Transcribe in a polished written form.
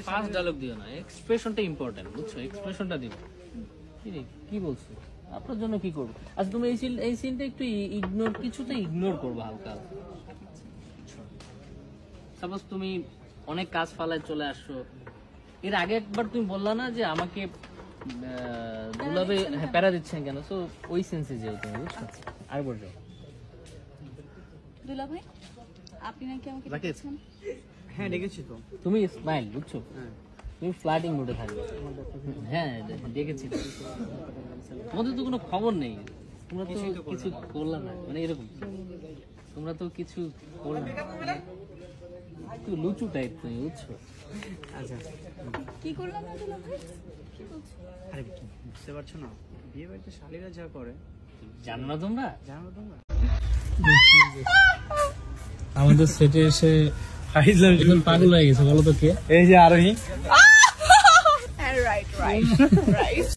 Fast dialogue দিও না, এক্সপ্রেশনটা important, বুঝছো? এক্সপ্রেশনটা দিও। কি বলছো? আপনার জন্য কি করবো? আচ্ছা তুমি এই সিনটা একটু ইগনোর, কিছুটা ইগনোর করবে হালকা। সাপোজ তুমি অনেক কাজ ফালায় চলে আসছো, এর আগে একবার তুমি বললা না যে আমাকে দুলাবে প্যারা দিচ্ছেন কেন? সো ওই সেন্সে যাও তুমি, বুঝছো? আরেকবার যাও। দুলা ভাই আপনি নাকি আমাকে ডেকেছেন? হ্যাঁ ডেকেছি তো। তুমি স্মাইল, বুঝছো? তুমি ফ্লার্টিং মোডে থাকবে। হ্যাঁ দেখেছি। তোমাদের তো কোনো খবর নেই, তোমরা তো কিছু করলা না, মানে এরকম তোমরা তো কিছু করলা না, একটু লুচু টাইপ তুমি, বুঝছো? আচ্ছা কি করলাম না দুলা ভাই? কি বলছো? আরে বুঝতে পারছো না, বিয়ে বাড়িতে শালীরা যা করে জানো না তোমরা? জানো তোমরা? আমাদের সেটে এসে একজন পাগল হয়ে গেছে, বলো তো কে? এই যে আরোহী। রাইট